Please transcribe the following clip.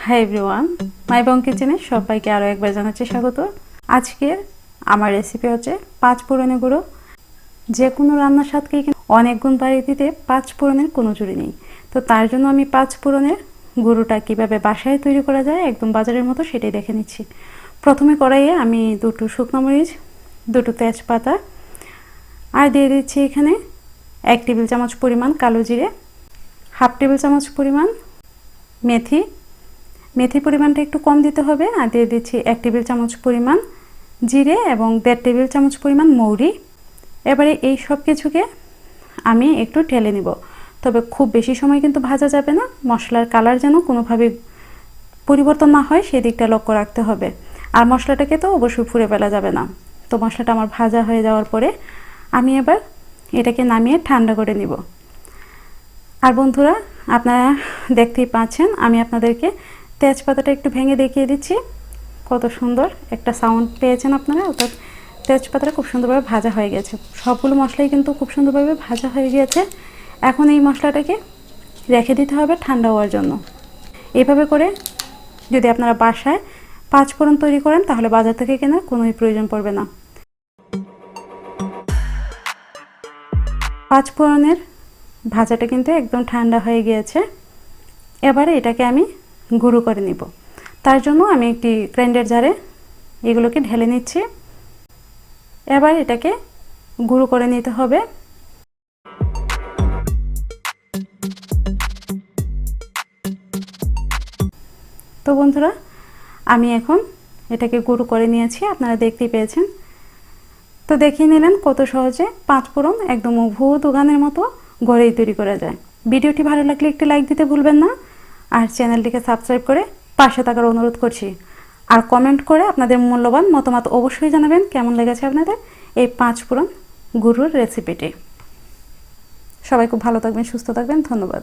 Hi everyone, মাই বং কিচেনে সবাইকে আরও একবার জানাচ্ছি স্বাগত। আজকের আমার রেসিপি হচ্ছে পাঁচ ফোড়নের গুঁড়ো। যে কোনো রান্নার স্বাদকেই অনেক গুণ বাড়িয়ে দিতে পাঁচ ফোড়নের কোনো জুড়ি নেই। তো তার জন্য আমি পাঁচ ফোড়নের গুঁড়োটা কীভাবে বাসায় তৈরি করা যায় একদম বাজারের মতো সেটাই দেখে নিচ্ছি। প্রথমে কড়াইয়ে আমি দুটো শুকনো মরিচ, দুটো তেজপাতা আর দিয়ে দিচ্ছি এখানে 1 টেবিল চামচ পরিমাণ কালো জিরে, হাফ টেবিল চামচ পরিমাণ মেথি পরিমাণটা একটু কম দিতে হবে। আর দিয়ে দিচ্ছি 1 টেবিল চামচ পরিমাণ জিরে এবং 1.5 টেবিল চামচ পরিমাণ মৌরি। এবারে এই সব কিছুকে আমি একটু ঢেলে নিব, তবে খুব বেশি সময় কিন্তু ভাজা যাবে না। মশলার কালার যেন কোনোভাবে পরিবর্তন না হয় সেদিকটা লক্ষ্য রাখতে হবে। আর মশলাটাকে তো অবশ্যই ফুঁড়ে ফেলা যাবে না। তো মশলাটা আমার ভাজা হয়ে যাওয়ার পরে আমি এবার এটাকে নামিয়ে ঠান্ডা করে নিব। আর বন্ধুরা, আপনারা দেখতেই পাচ্ছেন আমি আপনাদেরকে তেজপাতাটা একটু ভেঙে দেখিয়ে দিচ্ছি। কত সুন্দর একটা সাউন্ড পেয়েছেন আপনারা। অর্থাৎ তেজপাতাটা খুব সুন্দরভাবে ভাজা হয়ে গেছে। সবগুলো মশলাই কিন্তু খুব সুন্দরভাবে ভাজা হয়ে গিয়েছে। এখন এই মশলাটাকে রেখে দিতে হবে ঠান্ডা হওয়ার জন্য। এভাবে করে যদি আপনারা বাসায় পাঁচ ফোড়ন তৈরি করেন তাহলে বাজার থেকে কেনার কোনোই প্রয়োজন পড়বে না। পাঁচ ফোড়নের ভাজাটা কিন্তু একদম ঠান্ডা হয়ে গিয়েছে। এবারে এটাকে আমি গুঁড়ো করে নিব। তার জন্য আমি একটি গ্রাইন্ডার জারে এগুলোকে ঢেলে নিচ্ছি। এবার এটাকে গুঁড়ো করে নিতে হবে। তো বন্ধুরা, আমি এখন এটাকে গুঁড়ো করে নিয়েছি, আপনারা দেখতেই পেয়েছেন। তো দেখিয়ে নিলেন কত সহজে পাঁচ ফোড়ন একদম হুবহু দোকানের মতো ঘরেই তৈরি করা যায়। ভিডিওটি ভালো লাগলে একটি লাইক দিতে ভুলবেন না, আর চ্যানেলটিকে সাবস্ক্রাইব করে পাশে থাকার অনুরোধ করছি। আর কমেন্ট করে আপনাদের মূল্যবান মতামত অবশ্যই জানাবেন কেমন লেগেছে আপনাদের এই পাঁচ ফোড়ন গুঁড়োর রেসিপিটি। সবাই খুব ভালো থাকবেন, সুস্থ থাকবেন। ধন্যবাদ।